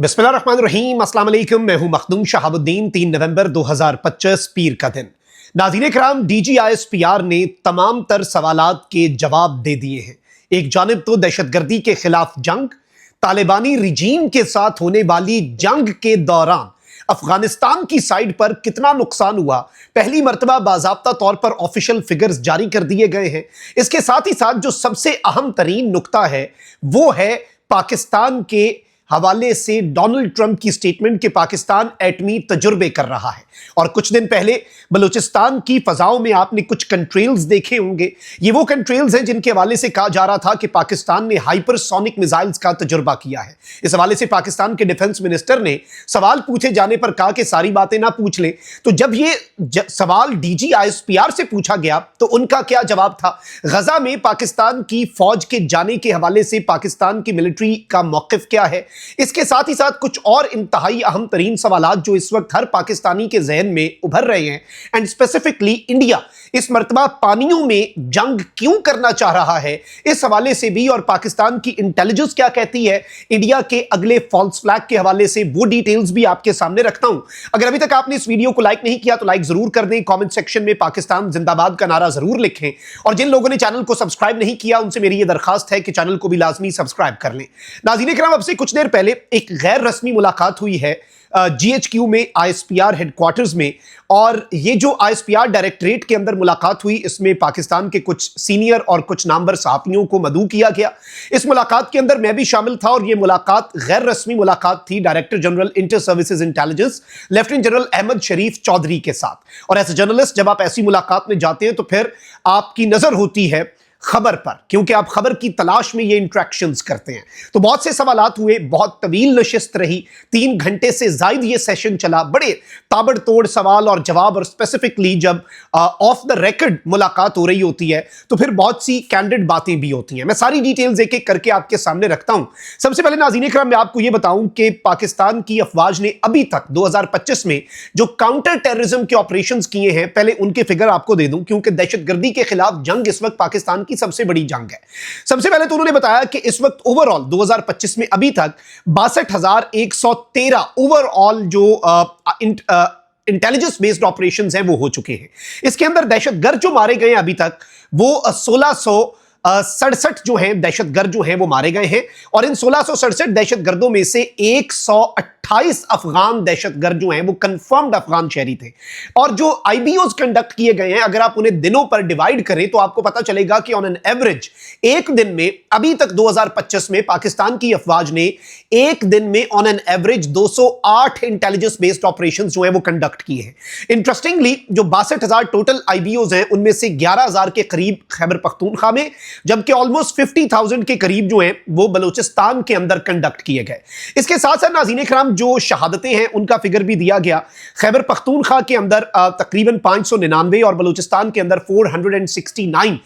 बिस्मिल्लाहिर्रहमानिर्रहीम, अस्सलाम वालेकुम। मैं हूं मखदूम शहाबुद्दीन। 3 नवंबर 2025 पीर का दिन। नाज़रीन किराम, DGISPR ने तमाम तर सवालात के जवाब दे दिए हैं। एक जानिब तो दहशतगर्दी के खिलाफ जंग, तालिबानी रिजीम के साथ होने वाली जंग के दौरान अफगानिस्तान की साइड पर कितना नुकसान हुआ, पहली मर्तबा बाज़ाब्ता तौर पर ऑफिशियल फिगर्स जारी कर दिए गए हैं। इसके साथ ही साथ जो सबसे अहम तरीन नुकता है वो है पाकिस्तान के हवाले से डोनाल्ड ट्रंप की स्टेटमेंट कि पाकिस्तान एटमी तजुर्बे कर रहा है। और कुछ दिन पहले बलूचिस्तान की फजाओं में आपने कुछ कंट्रेल्स देखे होंगे। ये वो कंट्रेल्स हैं जिनके हवाले से कहा जा रहा था कि पाकिस्तान ने हाइपरसोनिक मिसाइल्स का तजुर्बा किया है। इस हवाले से पाकिस्तान के डिफेंस मिनिस्टर ने सवाल पूछे जाने पर कहा कि सारी बातें ना पूछ ले। तो जब ये सवाल DGISPR से पूछा गया तो उनका क्या जवाब था? गजा में पाकिस्तान की फौज के जाने के हवाले से पाकिस्तान की मिलिट्री का मौकिफ क्या है? इसके साथ ही साथ कुछ और इंतहाई अहम तरीन सवालात जो इस वक्त हर पाकिस्तानी के जहन में उभर रहे हैं। एंड स्पेसिफिकली इंडिया इस मर्तबा पानियों में जंग क्यों करना चाह रहा है, इस हवाले से भी, और पाकिस्तान की इंटेलिजेंस क्या कहती है इंडिया के अगले फॉल्स फ्लैग के हवाले से, वो डिटेल्स भी आपके सामने रखता हूं। अगर अभी तक आपने इस वीडियो को लाइक नहीं किया तो लाइक जरूर कर दें, कमेंट सेक्शन में पाकिस्तान जिंदाबाद का नारा जरूर लिखें, और जिन लोगों ने चैनल को सब्सक्राइब नहीं किया उनसे मेरी यह दरखास्त है कि चैनल को भी लाजमी सब्सक्राइब कर लें। नाज़रीन किराम, अब से कुछ देर पहले एक गैर रस्मी मुलाकात हुई है GHQ में, ISPR हेडक्वार्टर्स में। और ये जो ISPR डायरेक्टरेट के अंदर मुलाकात हुई, इसमें पाकिस्तान के कुछ सीनियर और कुछ नामवर सहाफियों को मदऊ किया गया। इस मुलाकात के अंदर मैं भी शामिल था और ये मुलाकात गैर रस्मी मुलाकात थी director general inter services intelligence lieutenant general Ahmed Sharif Chaudhry के साथ। और एज ए जर्नलिस्ट जब आप ऐसी मुलाकात में जाते हैं तो फिर आपकी नजर होती है खबर पर, क्योंकि आप खबर की तलाश में ये इंटरेक्शंस करते हैं। तो बहुत से सवालात हुए, बहुत तवील नशिस्त रही, 3 घंटे से ज्यादा ये सेशन चला, बड़े ताबड़तोड़ सवाल और जवाब। और स्पेसिफिकली जब ऑफ द रिकॉर्ड मुलाकात हो रही होती है तो फिर बहुत सी कैंडिड बातें भी होती हैं। मैं सारी डिटेल्स एक एक करके आपके सामने रखता हूं। सबसे पहले नाज़रीन इकराम, मैं आपको ये बताऊं कि पाकिस्तान की अफवाज ने अभी तक 2025 में जो काउंटर टेररिज्म के ऑपरेशंस किए हैं, पहले उनके फिगर आपको दे दूं, क्योंकि दहशतगर्दी के खिलाफ जंग इस वक्त पाकिस्तान की सबसे बड़ी जंग है। सबसे पहले तो उन्होंने बताया कि इस वक्त ओवरऑल 2025 में अभी तक 62,113 ओवरऑल जो इंटेलिजेंस बेस्ड ऑपरेशंस हैं वो हो चुके हैं। इसके अंदर दहशतगर्द जो मारे गए हैं अभी तक वो 1667 जो हैं दहशतगर्द जो हैं वो मारे गए हैं। और इन 1667 दहशतगर्दों में से 128 अफगान दहशतगर्द जो हैं वो कंफर्म्ड अफगान शहरी थे। और जो IBOs कंडक्ट किए गए हैं, अगर आप उन्हें दिनों पर डिवाइड करें तो आपको पता चलेगा कि ऑन एन एवरेज एक दिन में अभी तक 2025 में पाकिस्तान की अफवाज ने एक दिन में on an average 208 intelligence based operation जो है वो कंडक्ट किए हैं। इंटरेस्टिंगली जो 62,000 टोटल IBOs हैं उनमें से 11,000 के करीब खैबर पख्तूनख्वा में, जबकि ऑलमोस्ट 50,000 के करीब जो हैं वो बलूचिस्तान के अंदर कंडक्ट किए गए। इसके साथ साथ नाज़रीन इकराम, जो शहादतें हैं उनका फिगर भी दिया गया। खैबर पख्तूनख्वा के अंदर तकरीबन 599 और बलूचिस्तान के अंदर 469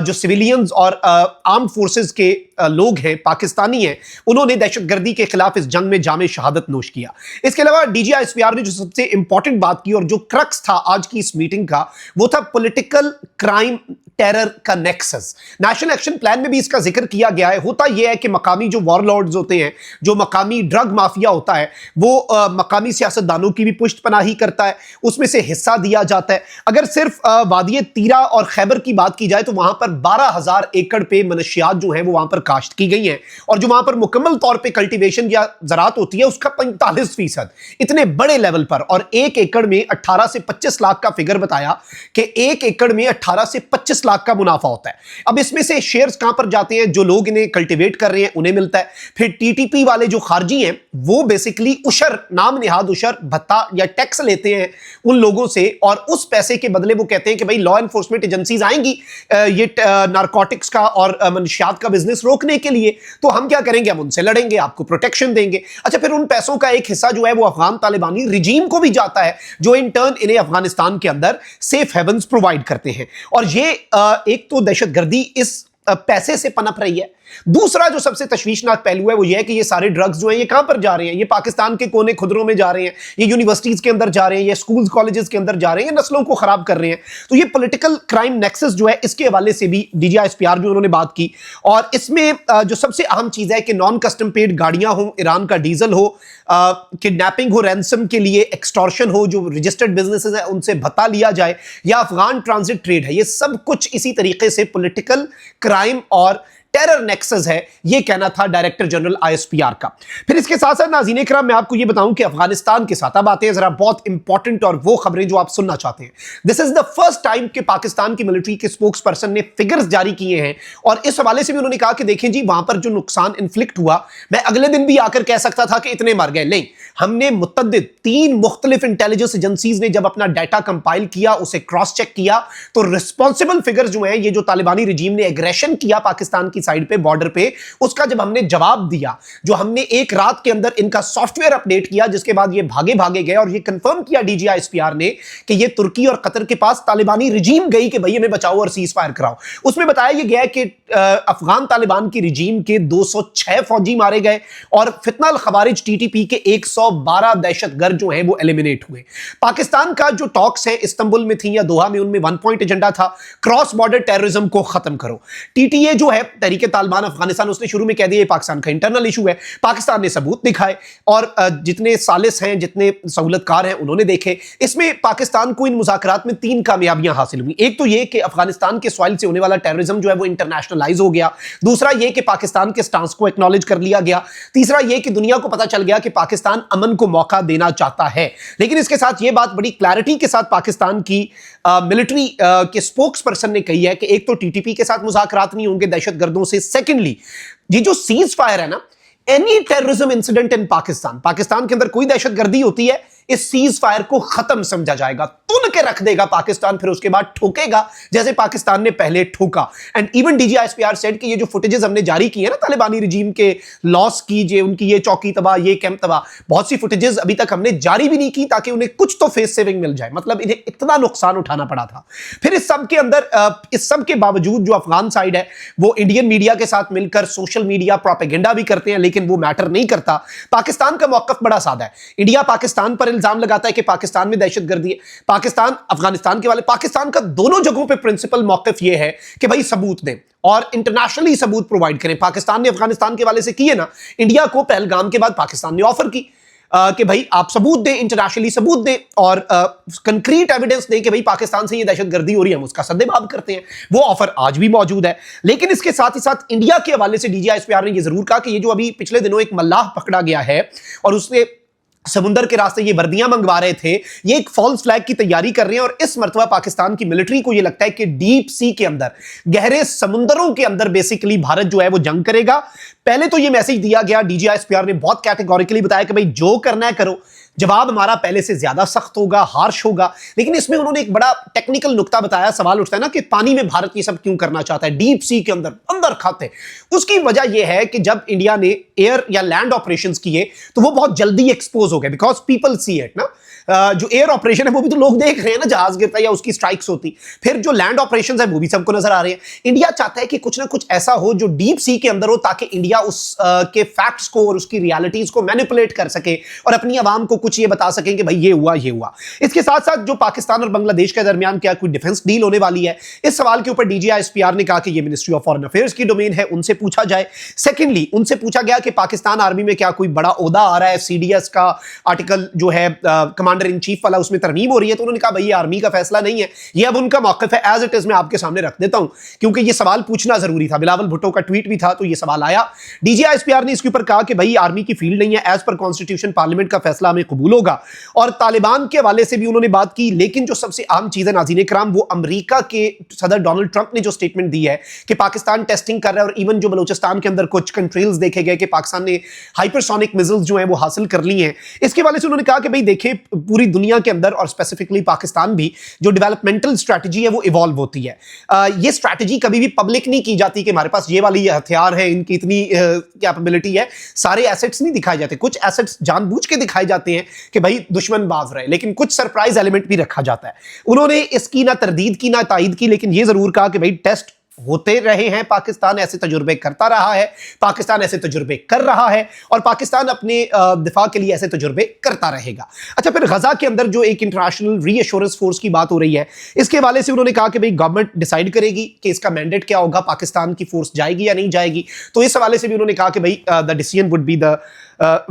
जो सिविलियंस और आर्म फोर्सेस के लोग हैं, पाकिस्तानी हैं, उन्होंने दहशतगर्दी के खिलाफ इस जंग में जामे शहादत नोश किया। इसके अलावा DGISPR ने जो सबसे इंपॉर्टेंट बात की और जो क्रक्स था आज की इस मीटिंग का, वो था पॉलिटिकल क्राइम टेरर का नेक्सस। नेशनल एक्शन प्लान में भी इसका जिक्र किया गया है। होता यह है कि मकामी जो वॉरलॉर्ड्स होते हैं, जो मकामी ड्रग माफिया होता है, वो मकामी सियासतदानों की भी पुष्टपनाही करता है, उसमें से हिस्सा दिया जाता है। अगर सिर्फ वादिय तीरा और खैबर की बात की जाए तो वहां पर 12,000 एकड़ पे मनशियात जो है वो वहां पर काश्त की गई हैं। और जो वहां पर मुकम्मल तौर पर कल्टिवेशन या ज़राअत होती है उसका 45%, इतने बड़े लेवल पर। और एक एकड़ में 18 से 25 लाख का फिगर बताया कि एक एकड़ में 18 से 25 लाख का मुनाफा होता है। अब इसमें से शेयर्स कहां पर जाते हैं? जो लोग इन्हें कल्टीवेट कर रहे हैं उन्हें मिलता है। फिर TTP वाले जो खारजी हैं वो बेसिकली उशर, नाम निहाद उशर, भत्ता या टैक्स लेते हैं उन लोगों से, और उस पैसे के बदले वो कहते हैं कि भाई लॉ एनफोर्समेंट एजेंसीज आएंगी ये नारकोटिक्स का और मनशियात का बिजनेस रोकने के लिए, तो हम क्या करेंगे? हम उनसे लड़ेंगे, आपको प्रोटेक्शन देंगे। अच्छा, फिर उन पैसों का एक हिस्सा जो है वो अफगान तालिबानी रिजीम को भी जाता है, जो इन टर्न इन्हें अफगानिस्तान के अंदर सेफ हेवन्स प्रोवाइड करते हैं। और ये एक तो दहशतगर्दी इस पैसे से पनप रही है। दूसरा जो सबसे तशवीशनाक पहलू है वो ये है कि ये सारे ड्रग्स जो हैं ये कहां पर जा रहे हैं? ये पाकिस्तान के कोने खुदरों में जा रहे हैं, ये यूनिवर्सिटीज के अंदर जा रहे हैं, ये स्कूल्स कॉलेजेस के अंदर जा रहे हैं, ये नस्लों को खराब कर रहे हैं। तो ये पॉलिटिकल क्राइम नेक्सस जो है इसके हवाले से भी DGISPR जो उन्होंने बात की। और इसमें जो सबसे अहम चीज है कि नॉन कस्टम पेड गाड़ियां हो, ईरान का डीजल हो, किडनैपिंग हो, रैंसम के लिए एक्सटॉर्शन हो, जो रजिस्टर्ड बिजनेसेस हैं उनसे भत्ता लिया जाए, या अफगान ट्रांजिट ट्रेड है, ये सब कुछ इसी तरीके से पॉलिटिकल क्राइम और टेरर नेक्सस है, ये कहना था डायरेक्टर जनरल ISPR का। फिर इसके साथ साथ नाज़रीन इकराम मैं आपको ये बताऊं कि अफगानिस्तान के साथ अब आते हैं जरा बहुत इंपॉर्टेंट और वो खबरें जो आप सुनना चाहते हैं। This is the first time कि पाकिस्तान की मिलिट्री के स्पोक्स पर्सन ने फिगर्स जारी किए हैं और इस हवाले से भी उन्होंने कहा कि देखें जी, वहां पर जो नुकसान इन्फ्लिक्ट हुआ, मैं अगले दिन भी आकर कह सकता था कि इतने मर गए, नहीं, हमने मुतअद्दिद 3 मुख्तलिफ इंटेलिजेंस एजेंसीज ने जब अपना डाटा कंपाइल किया, उसे क्रॉस चेक किया, तो रिस्पॉन्सिबल फिगर्स जो हैं, ये जो तालिबानी रिजीम ने एग्रेशन किया पाकिस्तान की साइड पे, बॉर्डर पे, उसका जब हमने जवाब दिया, जो हमने एक रात के अंदर इनका सॉफ्टवेयर अपडेट किया, जिसके बाद ये भागे भागे गए और ये कंफर्म किया DGISPR ने कि ये तुर्की और कतर के पास तालिबानी रिजीम गई कि भाई हमें बचाओ और सीज फायर कराओ। उसमें बताया यह गया कि अफगान तालिबान की रिजीम के 206 फौजी मारे गए और फितना अल खवारिज TTP के 112 दहशतगर्द जो हैं वो एलिमिनेट हुए। पाकिस्तान का जो टॉक्स है इस्तांबुल में थी या दोहा में, उनमें 1 पॉइंट एजेंडा था, क्रॉस बॉर्डर टेररिज्म को खत्म करो। TTA जो है, तहरीक तालिबान अफगानिस्तान, उसने शुरू में कह दिया पाकिस्तान का इंटरनल इशू है। पाकिस्तान ने सबूत दिखाए और जितने सालिस हैं, जितने सहूलतकार हैं, उन्होंने देखे। इसमें पाकिस्तान को इन मुज़ाकरात में 3 कामयाबियां हासिल हुई। एक तो यह कि अफगानिस्तान के सॉइल से होने वाला टेररिज्म जो है वो इंटरनेशनलाइज हो गया। दूसरा यह कि पाकिस्तान के स्टांस को एक्नॉलेज कर लिया गया। तीसरा यह कि दुनिया को पता चल गया कि पाकिस्तान अमन को मौका देना चाहता है। लेकिन इसके साथ यह बात बड़ी क्लैरिटी के साथ पाकिस्तान की मिलिट्री के स्पोक्स पर्सन ने कही है कि एक तो TTP के साथ मुज़ाकरात नहीं होंगे दहशतगर्दों से, सेकेंडली ये जो सीज फायर है ना, any terrorism incident in Pakistan के अंदर कोई दहशतगर्दी होती है, इस सीज फायर को खत्म समझा जाएगा, तुन के रख देगा पाकिस्तान, फिर उसके बाद ठोकेगा जैसे पाकिस्तान ने पहले ठोका। एंड इवन DGISPR सेड कि ये जो फुटेजेस हमने जारी की है ना तालिबानी रिजीम के लॉस की, जे उनकी ये चौकी तबाह, ये कैंप तबाह, बहुत सी फुटेजेस अभी तक हमने जारी भी नहीं की ताकि उन्हें कुछ तो फेस सेविंग मिल जाए। मतलब इन्हें इतना नुकसान उठाना पड़ा था। फिर इस सब के अंदर, इस सब के बावजूद जो अफगान साइड है वो इंडियन मीडिया के साथ मिलकर सोशल मीडिया प्रोपेगेंडा भी करते हैं, लेकिन वो मैटर नहीं करता। पाकिस्तान का मौकफ बड़ा सादा है। इंडिया पाकिस्तान पर इल्जाम लगाता है कि पाकिस्तान में दहशतगर्दी है, पाकिस्तान अफगानिस्तान के वाले, पाकिस्तान का दोनों जगहों पे प्रिंसिपल मौकफ यह है कि भाई सबूत दें और इंटरनेशनली सबूत प्रोवाइड करें। पाकिस्तान ने अफगानिस्तान के वाले से किए ना, इंडिया को पहलगाम के बाद पाकिस्तान ने ऑफर की कि भाई आप सबूत दें, इंटरनेशनली सबूत दें और कंक्रीट एविडेंस दें कि भाई पाकिस्तान से ये दहशतगर्दी हो रही है, हम उसका सद्देबाब करते हैं। वो ऑफर आज भी मौजूद है। लेकिन इसके साथ ही साथ इंडिया के हवाले से DGISPR ने ये जरूर कहा कि ये जो अभी पिछले दिनों एक मल्लाह पकड़ा गया है और उसने समुंदर के रास्ते ये वर्दियां मंगवा रहे थे, ये एक फॉल्स फ्लैग की तैयारी कर रहे हैं और इस मर्तबा पाकिस्तान की मिलिट्री को ये लगता है कि डीप सी के अंदर, गहरे समुंदरों के अंदर बेसिकली भारत जो है वो जंग करेगा। पहले तो ये मैसेज दिया गया, DGISPR ने बहुत कैटेगोरिकली बताया कि भाई जो करना है करो, जवाब हमारा पहले से ज्यादा सख्त होगा, हार्श होगा। लेकिन इसमें उन्होंने एक बड़ा टेक्निकल नुक्ता बताया, सवाल उठता है ना कि पानी में भारत ये सब क्यों करना चाहता है, डीप सी के अंदर अंदर खाते। उसकी वजह यह है कि जब इंडिया ने एयर या लैंड ऑपरेशंस किए तो वो बहुत जल्दी एक्सपोज हो गए, बिकॉज पीपल सी इट ना। जो एयर ऑपरेशन है वो भी तो लोग देख रहे हैं ना, जहाज गिरता है या उसकी स्ट्राइक्स होती। फिर जो लैंड ऑपरेशंस है वो भी सबको नजर आ रहे हैं। इंडिया चाहता है कि कुछ ना कुछ ऐसा हो जो डीप सी के अंदर हो, ताकि इंडिया उस के फैक्ट्स को और उसकी रियलिटीज को मैनिपुलेट कर सके और अपनी आवाम को कुछ ये बता सकें कि भाई ये हुआ ये हुआ। इसके साथ साथ जो पाकिस्तान और बांग्लादेश के दरमियान क्या कोई डिफेंस डील होने वाली है, इस सवाल के ऊपर DGISPR ने कहा कि ये मिनिस्ट्री ऑफ फॉरेन अफेयर्स की डोमेन है, उनसे पूछा जाए। सेकेंडली उनसे पूछा गया कि पाकिस्तान आर्मी में क्या कोई बड़ा ओहदा आ रहा है, CDS का आर्टिकल जो है कमांडर इन चीफ वाला, उसमें तरमीम हो रही है। तो उन्होंने कहा भाई ये आर्मी का फैसला नहीं है, ये अब उनका मौकफ है, एज इट इज मैं आपके सामने रख देता हूं, क्योंकि ये सवाल पूछना जरूरी था। बिलावल भुट्टो का ट्वीट भी था तो ये सवाल आया। DGISPR ने इसके ऊपर कहा कि भाई आर्मी की फील्ड नहीं है, एज पर कॉन्स्टिट्यूशन पार्लियामेंट का फैसला हमें कबूल होगा। और तालिबान के हवाले से भी उन्होंने बात की। लेकिन जो सबसे अहम चीज है नाज़रीन इकराम, वो अमेरिका के सदर डोनाल्ड ट्रंप ने जो स्टेटमेंट दी है कि पाकिस्तान टेस्टिंग कर रहा है, और इवन जो बलूचिस्तान के अंदर कुछ कंट्रीज देखे गए कि पाकिस्तान ने हाइपरसोनिक मिसाइल्स जो है वो हासिल कर ली हैं। इसके हवाले से उन्होंने कहा कि भाई देखिए पूरी दुनिया के अंदर और स्पेसिफिकली पाकिस्तान भी जो डेवलपमेंटल स्ट्रैटेजी है वो इवॉल्व होती है। ये स्ट्रैटेजी कभी भी पब्लिक नहीं की जाती कि हमारे पास ये वाली हथियार है, इनकी इतनी कैपेबिलिटी है। सारे एसेट्स नहीं दिखाए जाते, कुछ एसेट्स जानबूझ के दिखाए जाते हैं कि भाई दुश्मन बाज रहे, लेकिन कुछ सरप्राइज एलिमेंट भी रखा जाता है। उन्होंने इसकी ना तरदीद की ना तायद की, लेकिन ये जरूर कहा कि भाई टेस्ट होते रहे हैं, पाकिस्तान ऐसे तजुर्बे करता रहा है, पाकिस्तान ऐसे तजुर्बे कर रहा है और पाकिस्तान अपने दिफा के लिए ऐसे तजुर्बे करता रहेगा। अच्छा, फिर गजा के अंदर जो एक इंटरनेशनल रीएश्योरेंस फोर्स की बात हो रही है, इसके हवाले से उन्होंने कहा कि भाई गवर्नमेंट डिसाइड करेगी कि इसका मैंडेट क्या होगा, पाकिस्तान की फोर्स जाएगी या नहीं जाएगी। तो इस हवाले से भी उन्होंने कहा कि भाई the decision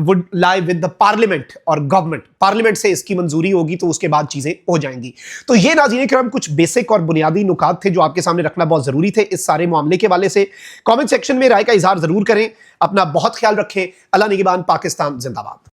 would lie with the parliament और गवर्नमेंट, पार्लियामेंट से इसकी मंजूरी होगी तो उसके बाद चीजें हो जाएंगी। तो ये नाज़रीन किराम कुछ बेसिक और बुनियादी नुकात थे जो आपके सामने रखना बहुत जरूरी थे इस सारे मामले के हवाले से। कमेंट सेक्शन में राय का इजहार जरूर करें, अपना बहुत ख्याल रखें। अल्लाह निगहबान, पाकिस्तान जिंदाबाद।